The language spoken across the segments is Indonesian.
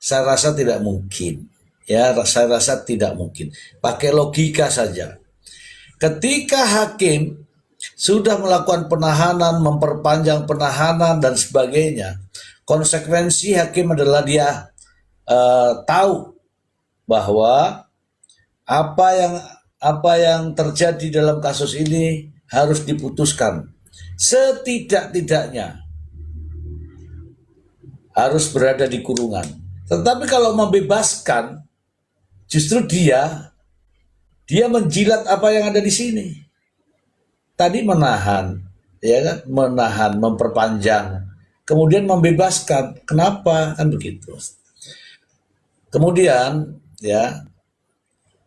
Saya rasa tidak mungkin. Ya, saya rasa tidak mungkin. Pakai logika saja. Ketika hakim sudah melakukan penahanan, memperpanjang penahanan dan sebagainya, konsekuensi hakim adalah dia tahu bahwa apa yang terjadi dalam kasus ini harus diputuskan. Setidak-tidaknya harus berada di kurungan. Tetapi kalau membebaskan, justru dia menjilat apa yang ada di sini. Tadi menahan, ya kan, menahan, memperpanjang, kemudian membebaskan. Kenapa? Kan begitu. Kemudian, ya,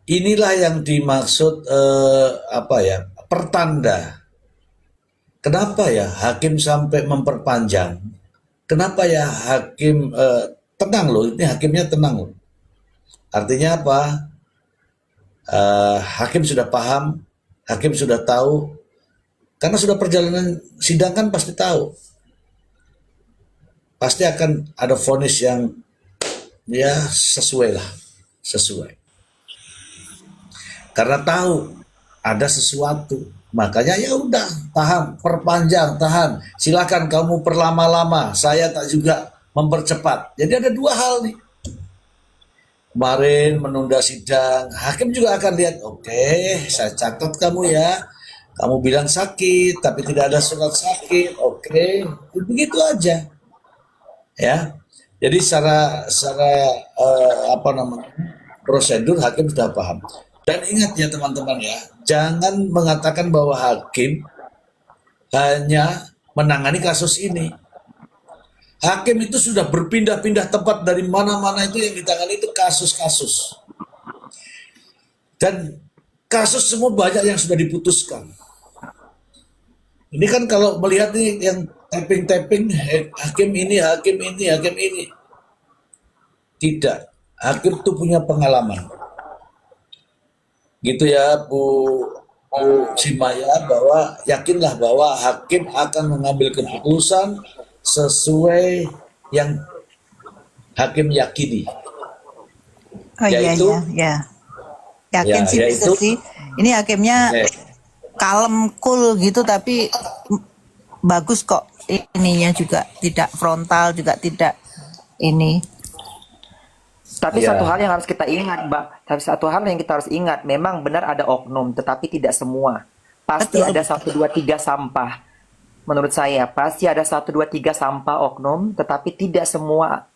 inilah yang dimaksud pertanda. Kenapa ya hakim sampai memperpanjang? Kenapa ya hakim tenang loh? Ini hakimnya tenang loh. Artinya apa? Hakim sudah paham, hakim sudah tahu, karena sudah perjalanan sidang kan pasti tahu. Pasti akan ada vonis yang ya sesuai lah, sesuai. Karena tahu ada sesuatu, makanya ya udah tahan, perpanjang, tahan. Silakan kamu perlama-lama, saya tak juga mempercepat. Jadi ada dua hal nih. Kemarin menunda sidang, hakim juga akan lihat, oke, saya catat kamu ya. Kamu bilang sakit, tapi tidak ada surat sakit, oke, begitu aja, ya. Jadi secara prosedur hakim sudah paham. Dan ingat ya teman-teman ya, jangan mengatakan bahwa hakim hanya menangani kasus ini. Hakim itu sudah berpindah-pindah tempat, dari mana-mana itu yang ditangani itu kasus-kasus. Dan kasus semua banyak yang sudah diputuskan. Ini kan kalau melihat nih yang tapping-tapping, hakim ini, hakim ini, hakim ini. Tidak, hakim itu punya pengalaman. Gitu ya Bu Simaya, bahwa yakinlah bahwa hakim akan mengambil keputusan sesuai yang hakim yakini. Oh yaitu, iya. Yakin sih bisa sih. Ini hakimnya kalem, cool gitu, tapi bagus kok ininya juga, tidak frontal, juga tidak ini. Tapi satu hal yang harus kita ingat, Mbak. Tapi satu hal yang kita harus ingat, memang benar ada oknum, tetapi tidak semua. Pasti ada 1, 2, 3 sampah. Menurut saya, pasti ada 1, 2, 3 sampah oknum, tetapi tidak semua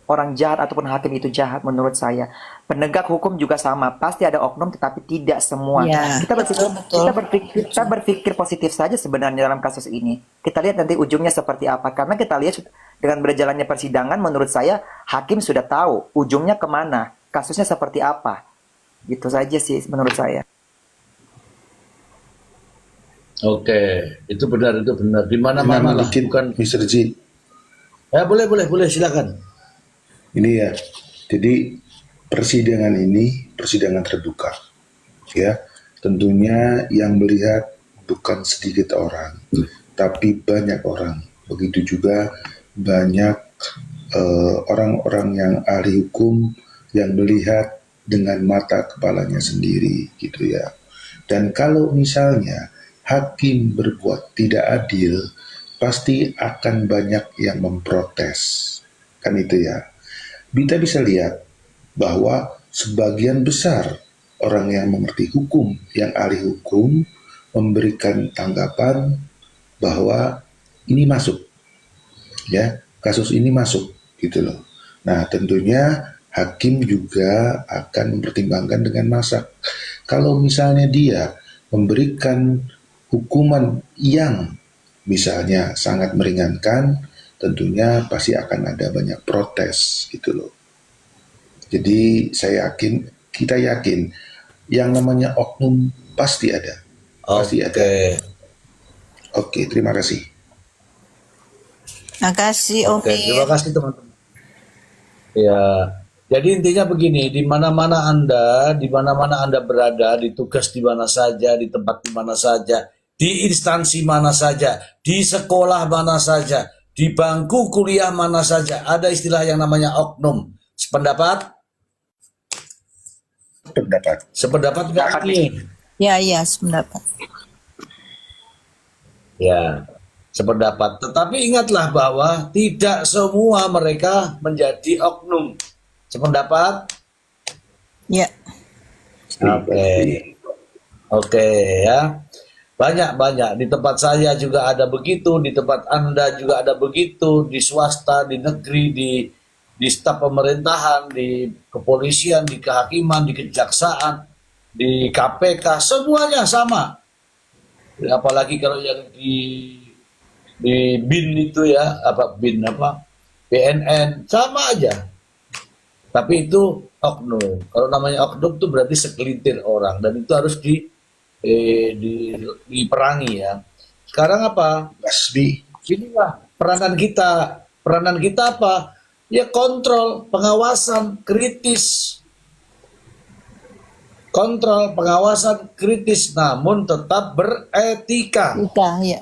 orang jahat ataupun hakim itu jahat menurut saya. Penegak hukum juga sama, pasti ada oknum, tetapi tidak semua. Ya, Kita berpikir positif saja sebenarnya dalam kasus ini. Kita lihat nanti ujungnya seperti apa. Karena kita lihat dengan berjalannya persidangan, menurut saya hakim sudah tahu ujungnya kemana, kasusnya seperti apa. Gitu saja sih menurut saya. Oke, itu benar. Di mana-mana lah, bukan Mr. G. Ya boleh, silakan. Ini ya, jadi persidangan ini persidangan terbuka, ya. Tentunya yang melihat bukan sedikit orang, tapi banyak orang. Begitu juga banyak orang-orang yang ahli hukum yang melihat dengan mata kepalanya sendiri, gitu ya. Dan kalau misalnya hakim berbuat tidak adil, pasti akan banyak yang memprotes, kan itu ya. Kita bisa lihat bahwa sebagian besar orang yang mengerti hukum, yang ahli hukum, memberikan tanggapan bahwa ini masuk, ya, kasus ini masuk, gitu loh. Nah, tentunya hakim juga akan mempertimbangkan dengan masak. Kalau misalnya dia memberikan hukuman yang misalnya sangat meringankan, tentunya pasti akan ada banyak protes, gitu loh. Jadi saya yakin, kita yakin yang namanya oknum pasti ada. Pasti ada. Oke, terima kasih. Terima kasih Om. Terima kasih teman-teman. Ya, jadi intinya begini, di mana-mana Anda berada, di tugas di mana saja, di tempat di mana saja, di instansi mana saja, di sekolah mana saja, di bangku kuliah mana saja, ada istilah yang namanya oknum. Sependapat? Pendapat. Sependapat nggak ini? Ya, ya, sependapat. Ya, sependapat. Tetapi ingatlah bahwa tidak semua mereka menjadi oknum. Sependapat? Ya. Oke. Oke ya. Banyak-banyak. Di tempat saya juga ada begitu, di tempat Anda juga ada begitu, di swasta, di negeri, di staf pemerintahan, di kepolisian, di kehakiman, di kejaksaan, di KPK, semuanya sama. Apalagi kalau yang di BIN itu ya, BIN BNN, sama aja. Tapi itu oknum. Kalau namanya oknum itu berarti segelintir orang dan itu harus diperangi ya. Sekarang apa? Basbi. Inilah peranan kita. Peranan kita apa? Ya kontrol, pengawasan kritis. Kontrol, pengawasan kritis, namun tetap beretika. Ya.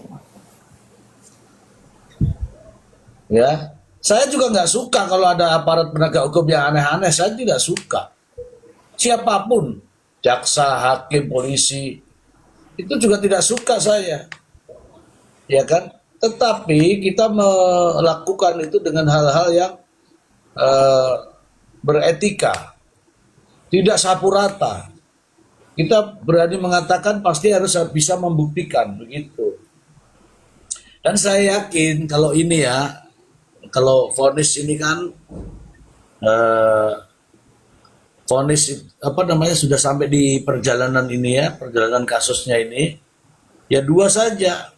Ya, saya juga nggak suka kalau ada aparat penegak hukum yang aneh-aneh. Saya tidak suka. Siapapun, jaksa, hakim, polisi, itu juga tidak suka saya. Ya kan? Tetapi kita melakukan itu dengan hal-hal yang beretika, tidak sapu rata. Kita berani mengatakan pasti harus bisa membuktikan begitu. Dan saya yakin kalau ini ya, kalau vonis ini kan vonis sudah sampai di perjalanan ini ya, perjalanan kasusnya ini ya 2 saja.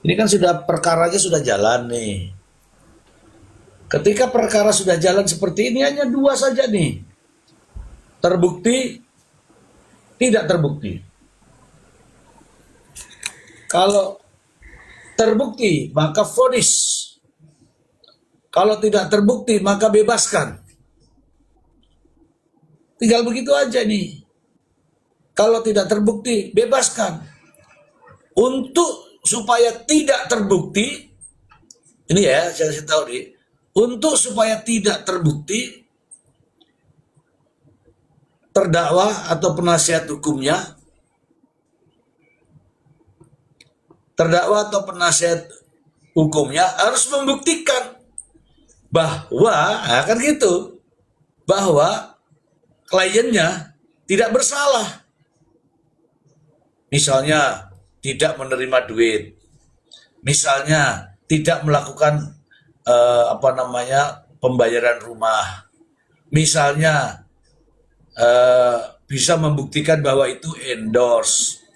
Ini kan sudah perkaranya sudah jalan nih. Ketika perkara sudah jalan seperti ini hanya 2 saja nih. Terbukti, tidak terbukti. Kalau terbukti maka vonis. Kalau tidak terbukti maka bebaskan. Tinggal begitu aja nih. Kalau tidak terbukti bebaskan. Untuk supaya tidak terbukti, ini ya saya kasih tahu nih. Untuk supaya tidak terbukti, terdakwa atau penasihat hukumnya, harus membuktikan bahwa, kan gitu, bahwa kliennya tidak bersalah. Misalnya tidak menerima duit, misalnya tidak melakukan pembayaran rumah, misalnya bisa membuktikan bahwa itu endorse.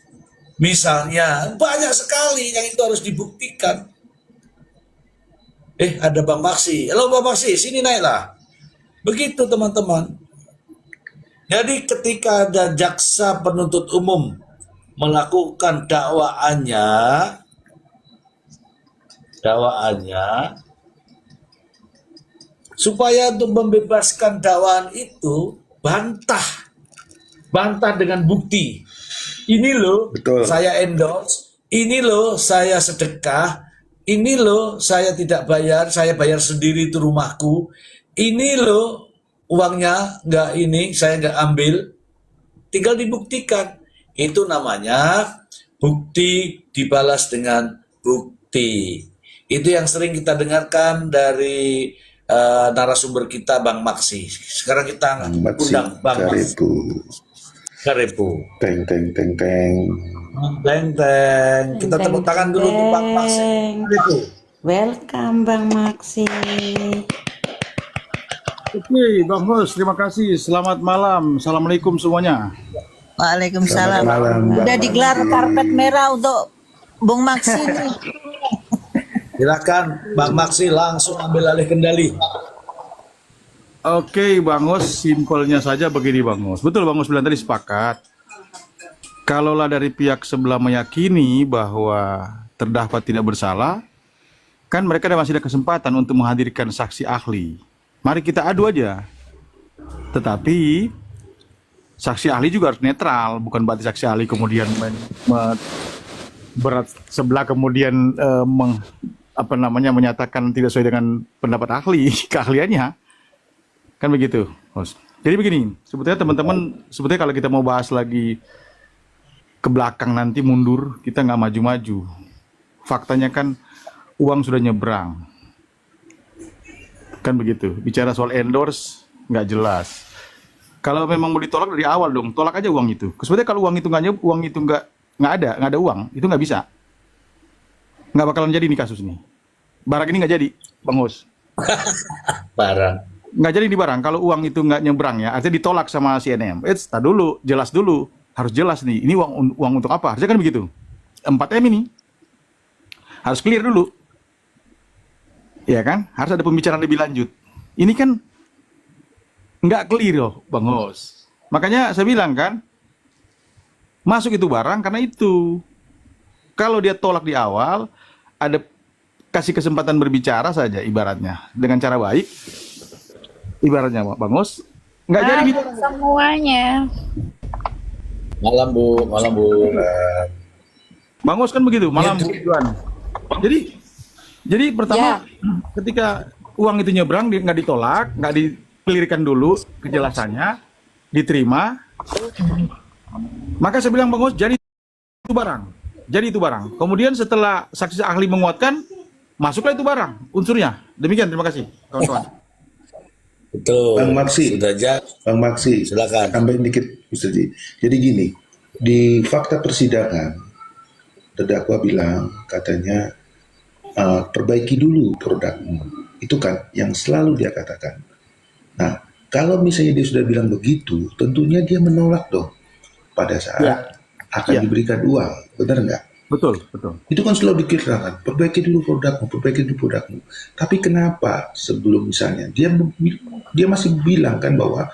Misalnya banyak sekali yang itu harus dibuktikan. Ada Bang Maksi. Halo Bang Maksi, sini naiklah. Begitu teman-teman. Jadi ketika ada jaksa penuntut umum melakukan dakwaannya, supaya untuk membebaskan dakwaan itu bantah dengan bukti. Ini loh, betul, saya endorse. Ini loh, saya sedekah. Ini loh, saya tidak bayar. Saya bayar sendiri itu rumahku. Ini loh, uangnya nggak ini, saya nggak ambil. Tinggal dibuktikan. Itu namanya bukti dibalas dengan bukti. Itu yang sering kita dengarkan dari narasumber kita Bang Maksi. Sekarang kita undang Bang Maksi. Karepu. Teng. Kita tepuk tangan dulu untuk Bang Maksi. Welcome Bang Maksi. Oke, Bang Hus, terima kasih. Selamat malam. Assalamualaikum semuanya. Waalaikumsalam. Udah digelar karpet merah untuk Bung Maksi nih. Silakan Bang Maksi langsung ambil alih kendali. Oke, Bang Hus, simpelnya saja begini Bang Hus. Betul Bang Hus bilang tadi, sepakat. Kalaulah dari pihak sebelah meyakini bahwa terdakwa tidak bersalah, kan mereka masih ada kesempatan untuk menghadirkan saksi ahli. Mari kita adu aja. Tetapi saksi ahli juga harus netral, bukan berarti saksi ahli kemudian berat sebelah kemudian apa namanya menyatakan tidak sesuai dengan pendapat ahli keahliannya, kan begitu, Bos. Jadi begini, sebetulnya teman-teman, sebetulnya kalau kita mau bahas lagi ke belakang nanti mundur, kita nggak maju-maju. Faktanya kan uang sudah nyebrang, kan begitu. Bicara soal endorse nggak jelas. Kalau memang mau ditolak dari awal dong, tolak aja uang itu. Sebetulnya kalau uang itu nggak ada uang, itu nggak bisa, nggak bakalan jadi nih kasus nih. Barang ini nggak jadi, Bang Hos. Barang. Nggak jadi di barang kalau uang itu nggak nyebrang ya, artinya ditolak sama CNM. Tak dulu, jelas dulu, harus jelas nih, ini uang untuk apa? Harusnya kan begitu. 4M ini harus clear dulu, ya kan? Harus ada pembicaraan lebih lanjut. Ini kan nggak clear loh, Bang Hos. Makanya saya bilang kan, masuk itu barang karena itu. Kalau dia tolak di awal, ada kasih kesempatan berbicara saja ibaratnya dengan cara baik. Ibaratnya Bang Hos, nggak jadi bicara. Semuanya. Malam Bu, malam Bu. Bang Hos kan begitu, malam Bu Juan. Jadi pertama ketika uang itu nyebrang nggak ditolak, nggak dikelirkan dulu kejelasannya, diterima. Maka saya bilang Bang Hos, jadi itu barang. Kemudian setelah saksi ahli menguatkan, masuklah itu barang unsurnya. Demikian, terima kasih kawan-kawan. Betul. Bang Maksi, Sudah Bang Maksi, silakan. tambahin dikit, Mr. Ji. Jadi gini, di fakta persidangan, terdakwa bilang katanya perbaiki dulu produkmu. Itu kan yang selalu dia katakan. Nah, kalau misalnya dia sudah bilang begitu, tentunya dia menolak dong pada saat akan diberikan uang, benar nggak? Betul. Itu kan selalu dikirakan, perbaiki dulu produkmu. Tapi kenapa sebelum misalnya dia masih bilang kan bahwa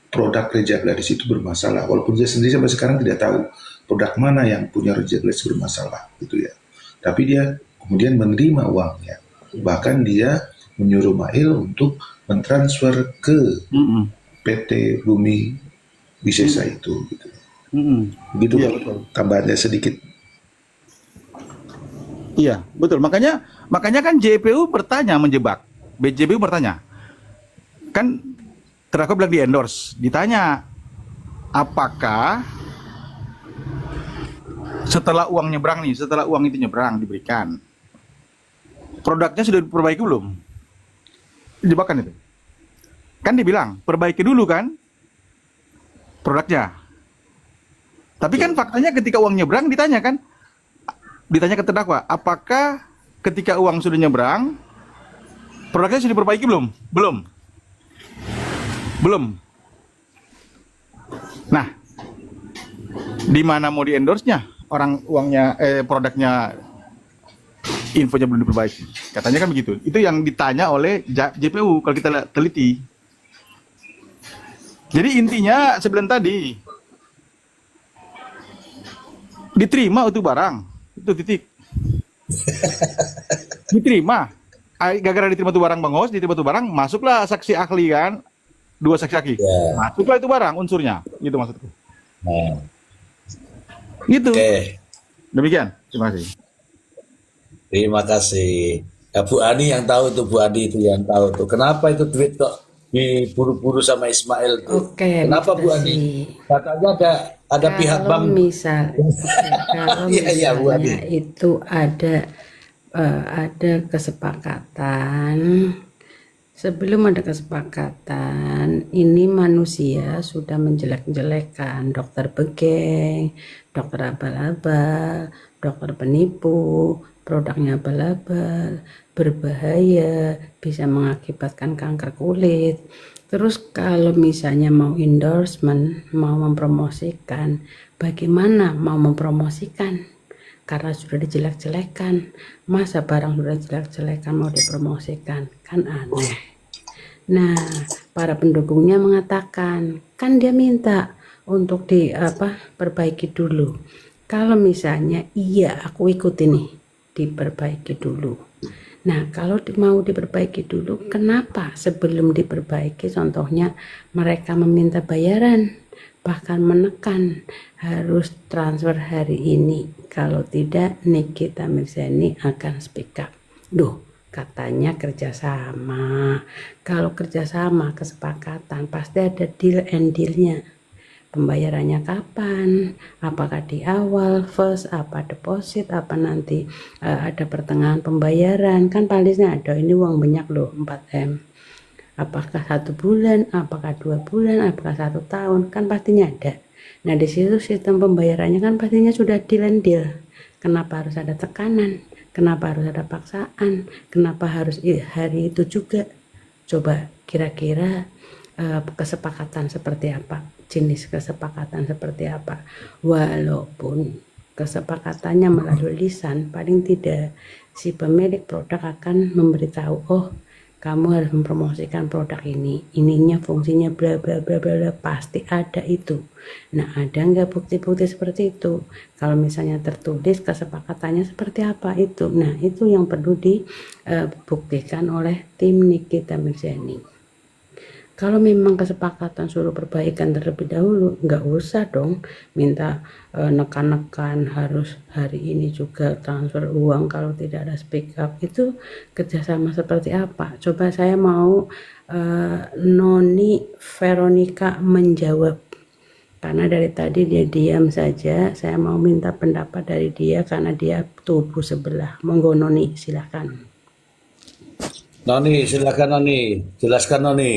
produk Reja Gladys itu bermasalah, walaupun dia sendiri sampai sekarang tidak tahu produk mana yang punya Reja Gladys bermasalah, gitu ya. Tapi dia kemudian menerima uangnya, bahkan dia menyuruh Mail untuk mentransfer ke PT Bumi Wisesa itu, gitu. Begitu, Iya, betul. Tambahannya sedikit. Iya, betul. Makanya kan JPU bertanya menjebak. JPU bertanya. Kan terdakwa bilang di endorse. Ditanya, apakah setelah uang itu nyebrang diberikan, produknya sudah diperbaiki belum? Jebakan itu. Kan dibilang, perbaiki dulu kan produknya. Tapi kan faktanya ketika uang nyebrang ditanya ke terdakwa, apakah ketika uang sudah nyebrang, produknya sudah diperbaiki belum? Belum. Nah, di mana mau di endorse-nya? Orang uangnya, produknya, infonya belum diperbaiki. Katanya kan begitu. Itu yang ditanya oleh JPU kalau kita teliti. Jadi intinya sebelum tadi, diterima itu barang. Itu titik. Diterima. Gara-gara diterima itu barang Bang Hos, diterima itu barang, masuklah saksi ahli kan. 2 saksi ahli. Masuklah itu barang unsurnya. Gitu maksudku. Gitu. Oke. Demikian. Terima kasih. Terima kasih. Ya, Bu Ani yang tahu tuh, Bu Adi itu yang tahu tuh. Kenapa itu tweet kok diburu-buru sama Ismail tuh? Oke, Kenapa Mr. Bu Ani? Katanya ada pihak Kalau bank. kalau Iya, Bu Adi. misalnya itu ada kesepakatan, sebelum ada kesepakatan, ini manusia sudah menjelek-jelekan dokter begeng, dokter abal-abal, dokter penipu, produknya abal-abal, berbahaya, bisa mengakibatkan kanker kulit. Terus kalau misalnya mau endorsement, mau mempromosikan, bagaimana mau mempromosikan? Karena sudah dijelek-jelekan, masa barang sudah jelek-jelekan mau dipromosikan? Kan aneh. Nah, para pendukungnya mengatakan, kan dia minta untuk perbaiki dulu. Kalau misalnya, iya aku ikuti nih, diperbaiki dulu. Nah, kalau mau diperbaiki dulu, kenapa sebelum diperbaiki, contohnya mereka meminta bayaran, bahkan menekan harus transfer hari ini. Kalau tidak, Nikita Mirzani akan speak up. Duh, katanya kerjasama. Kalau kerjasama, kesepakatan, pasti ada deal and dealnya. Pembayarannya kapan? Apakah di awal, first, apa deposit, apa nanti ada pertengahan pembayaran? Kan pastinya ada, ini uang banyak loh, 4M. Apakah 1 bulan, apakah 2 bulan, apakah 1 tahun? Kan pastinya ada. Nah, di situ sistem pembayarannya kan pastinya sudah deal and deal. Kenapa harus ada tekanan? Kenapa harus ada paksaan? Kenapa harus hari itu juga? Coba kira-kira kesepakatan seperti apa? Jenis kesepakatan seperti apa? Walaupun kesepakatannya melalui lisan, paling tidak si pemilik produk akan memberitahu, oh kamu harus mempromosikan produk ini, ininya fungsinya bla bla bla bla bla, pasti ada itu. Nah, ada nggak bukti-bukti seperti itu? Kalau misalnya tertulis kesepakatannya seperti apa itu? Nah, itu yang perlu dibuktikan oleh tim Nikita Mirzani. Kalau memang kesepakatan suruh perbaikan terlebih dahulu, nggak usah dong minta nekan-nekan harus hari ini juga transfer uang kalau tidak ada speak up. Itu kerjasama seperti apa? Coba saya mau Noni Veronica menjawab. Karena dari tadi dia diam saja, saya mau minta pendapat dari dia karena dia tubuh sebelah. Monggo Noni, silahkan. Noni, silakan Noni, jelaskan Noni.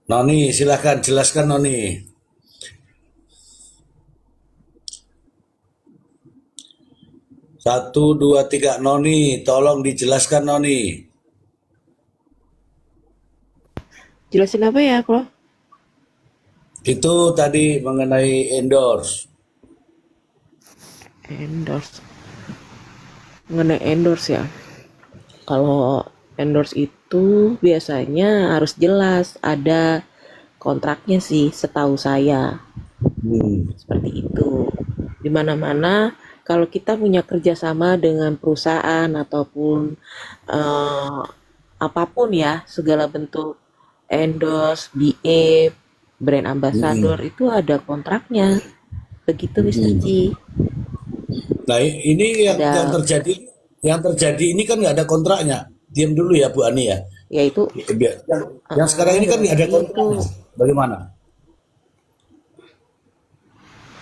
Noni, silakan jelaskan Noni. Satu, dua, tiga, Noni, tolong dijelaskan Noni. Jelasin apa ya, Bro? Itu tadi mengenai endorse. Endorse. Mengenai endorse ya. Kalau endorse itu biasanya harus jelas, ada kontraknya sih, setahu saya. Seperti itu. Di mana-mana kalau kita punya kerjasama dengan perusahaan ataupun apapun ya, segala bentuk endorse, BA, brand ambassador itu ada kontraknya. Begitu Mr. G. Nah, ini yang Ada terjadi ini kan nggak ada kontraknya. Diam dulu ya Bu Ani ya. yaitu Yang sekarang ini kan nggak ada itu kontraknya. Bagaimana?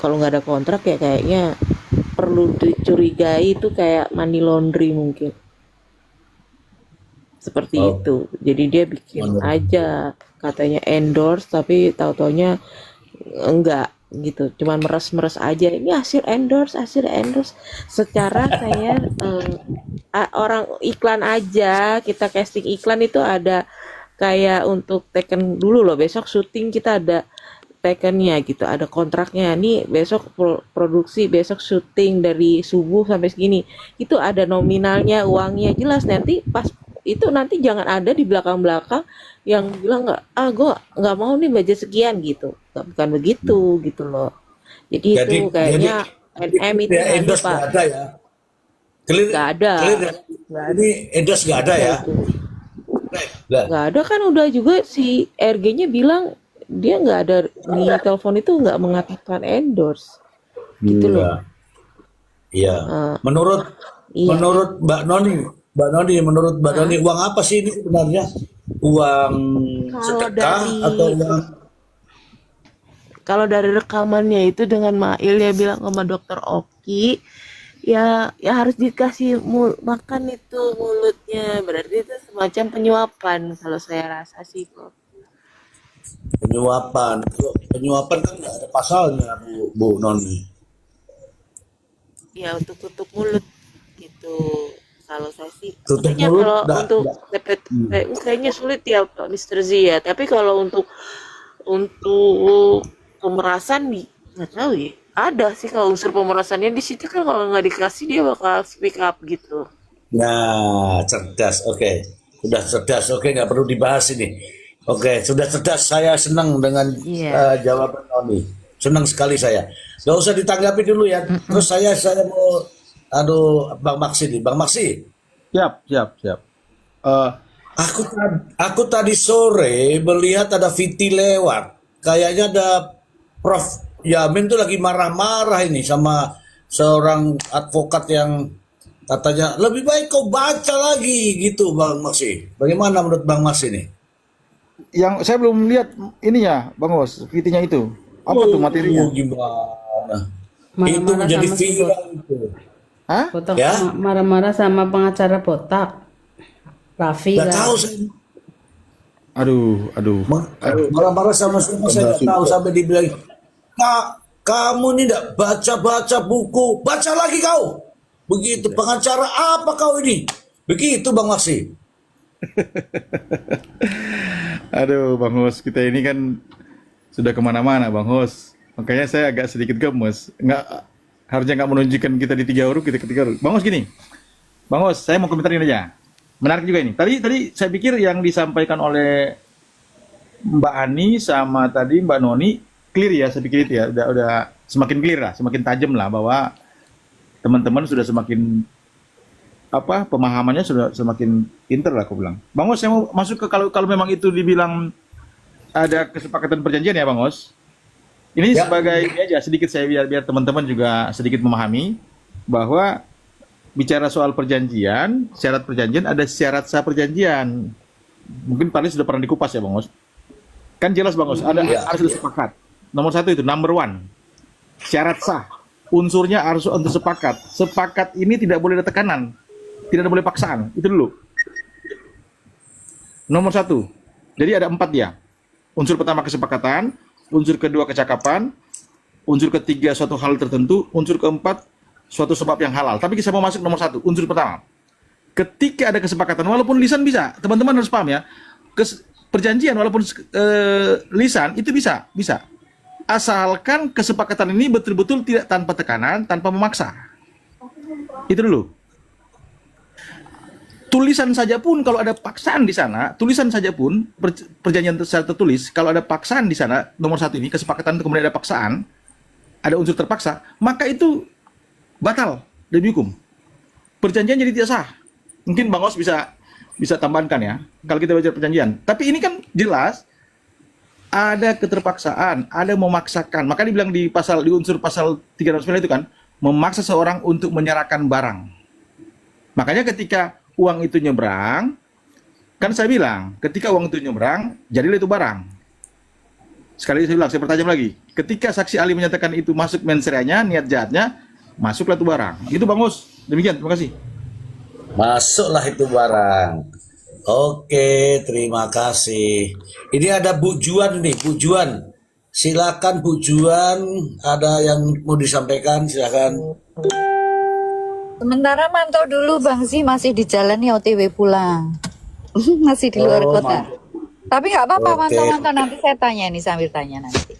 kalau nggak ada kontrak ya kayaknya perlu dicurigai itu kayak money laundry mungkin. Seperti Oh, itu. Jadi dia bikin menurut. aja katanya endorse tapi tahu-taunya enggak gitu. Cuman meres-meres aja. Ini hasil endorse, hasil endorse. Secara saya orang iklan aja, kita casting iklan itu ada kayak untuk taken dulu loh. Besok syuting kita ada takennya gitu, ada kontraknya. Nih besok produksi, besok syuting dari subuh sampai segini. Itu ada nominalnya, uangnya jelas. Nanti pas itu nanti jangan ada di belakang-belakang yang bilang gue nggak mau nih budget sekian gitu. Bukan begitu gitu loh. Jadi Jadi itu kayaknya NM itu ya tadi endorse Pak nggak ada ya. Clear, nggak ada, clear ya. nggak Ini endorse nggak ada ada ya. itu, Lah, nggak ada kan udah juga si RG-nya bilang dia nggak ada di telepon itu nggak mengatakan endorse gitu iya, loh. iya. Eh, Menurut iya. menurut menurut Mbak Noni, uang apa sih ini sebenarnya? Uang Kalau sedekah atau dari uang? kalau dari rekamannya itu dengan Mail ya bilang sama dokter Oki ya ya harus dikasih makan itu mulutnya berarti itu semacam penyuapan kalau saya rasa sih Prof. Penyuapan. Kalau penyuapan kan nggak ada pasalnya, Bu Noni. Ya untuk tutup mulut gitu kalau saya sih Tutup maksudnya mulut, kalau nggak, untuk kayaknya sulit ya Pak Mr. Z ya tapi kalau untuk pemerasan nggak tahu ya ada sih kalau unsur pemerasannya di situ kan kalau nggak dikasih dia bakal speak up gitu. Nah, cerdas. Oke, sudah cerdas. Oke, nggak perlu dibahas ini. Oke, sudah cerdas. Saya senang dengan Iya. jawaban Noni. Senang sekali saya. Gak usah ditanggapi dulu ya. Terus saya mau, aduh, Bang Maksi nih. Bang Maksi, Siap, siap, siap. Eh, aku tadi sore melihat ada VT lewat. Kayaknya ada Prof Yamin tuh lagi marah-marah ini sama seorang advokat yang katanya lebih baik kau baca lagi gitu Bang Maksi. Bagaimana menurut Bang Mas ini? Yang saya belum lihat ininya, Bang Os, VT-nya itu. Apa tuh materinya? Gimana? Itu Marah-marah menjadi sama si viral itu. Hah? Botak, Ya? marah-marah sama pengacara Botak, Raffi Gak kan. tahu saya. Aduh. Marah-marah sama siapa saya nggak tahu sampai dibilang, Kak, kamu ini tidak baca-baca buku, baca lagi kau. Begitu pengacara apa kau ini? Begitu Bang Maksi. Aduh, Bang Hos, kita ini kan sudah kemana-mana, Bang Hos. Makanya saya agak sedikit gemes. Harusnya nggak menunjukkan kita di 3 huruf, kita ke 3 huruf. Bang Hos gini, Bang Hos, saya mau komentarin aja. Menarik juga ini. Tadi saya pikir yang disampaikan oleh Mbak Ani sama tadi Mbak Noni clear ya, saya pikir itu ya, udah semakin clear lah, semakin tajam lah bahwa teman-teman sudah semakin pemahamannya sudah semakin pinter lah aku bilang. Bang Os, saya mau masuk ke kalau memang itu dibilang ada kesepakatan perjanjian ya Bang Os. Ini Ya. sebagai ini aja sedikit saya biar teman-teman juga sedikit memahami bahwa bicara soal perjanjian, syarat perjanjian ada syarat sah perjanjian. Mungkin paling sudah pernah dikupas ya Bang Os. Kan jelas Bang Os, harus sepakat. Nomor 1 itu number 1. Syarat sah. Unsurnya harus untuk sepakat. Sepakat ini tidak boleh ada tekanan. Tidak boleh paksaan, itu dulu. Nomor 1, jadi ada 4 ya. Unsur pertama kesepakatan, unsur kedua kecakapan, unsur ketiga suatu hal tertentu, unsur keempat suatu sebab yang halal. Tapi kita mau masuk nomor 1, unsur pertama. Ketika ada kesepakatan, walaupun lisan bisa, teman-teman harus paham ya. Perjanjian walaupun lisan itu bisa. Asalkan kesepakatan ini betul-betul tidak tanpa tekanan, tanpa memaksa. Itu dulu. Tulisan saja pun kalau ada paksaan di sana, tulisan saja pun perjanjian secara tertulis, kalau ada paksaan di sana, nomor 1 ini kesepakatan itu kemudian ada paksaan, ada unsur terpaksa, maka itu batal demi hukum. Perjanjian jadi tidak sah. Mungkin Bang Os bisa tambahkan ya, kalau kita baca perjanjian. Tapi ini kan jelas ada keterpaksaan, ada memaksakan. Maka dibilang di unsur pasal 309 itu kan, memaksa seorang untuk menyerahkan barang. Makanya ketika uang itu nyebrang, kan saya bilang, ketika uang itu nyebrang, jadilah itu barang. Sekali saya bilang, saya pertajam lagi. Ketika saksi ahli menyatakan itu masuk mensreanya, niat jahatnya, masuklah itu barang. Itu Bang Us. Demikian, terima kasih. Masuklah itu barang. Oke, terima kasih. Ini ada Bu Juan nih, Bu Juan. Silakan Bu Juan, ada yang mau disampaikan, silakan. Sementara mantau dulu Bang Zi masih di jalan nih OTW pulang. Masih di luar kota. Tapi nggak apa-apa, Oke. mantau-mantau nanti saya tanya nih sambil tanya nanti.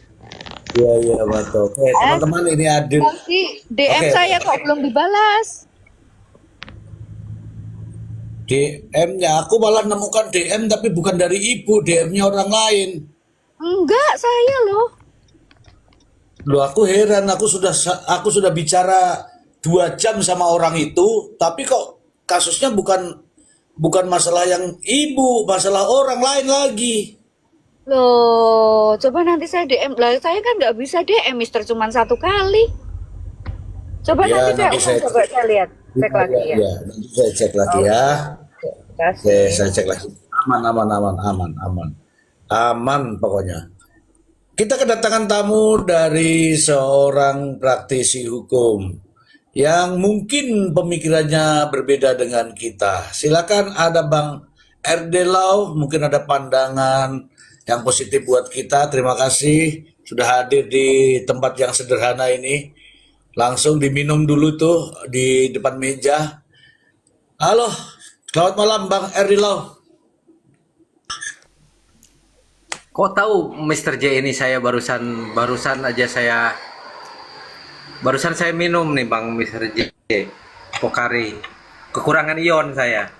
Iya, betul. Oke, teman-teman ini hadir. Bang Zi, DM Oke. saya kok belum dibalas. DM-nya, aku malah nemukan DM tapi bukan dari ibu, DM-nya orang lain. Enggak, saya loh. Loh, aku heran, aku sudah bicara 2 jam sama orang itu, tapi kok kasusnya bukan masalah yang ibu, masalah orang lain lagi. Loh, coba nanti saya DM. Lah, saya kan nggak bisa DM, Mister, cuman 1 kali. Coba Ya, nanti nanti saya coba saya lihat. Cek lagi ya. Ya, nanti saya cek lagi ya. Terima Oke, kasih. saya cek lagi. Aman pokoknya. Kita kedatangan tamu dari seorang praktisi hukum yang mungkin pemikirannya berbeda dengan kita. Silakan, ada Bang Erdelau, mungkin ada pandangan yang positif buat kita. Terima kasih sudah hadir di tempat yang sederhana ini. Langsung diminum dulu tuh di depan meja. Halo, selamat malam Bang Erdelau. Kok tahu Mr. J ini saya barusan saya minum nih Bang Mr. J. Pokari. Kekurangan ion saya.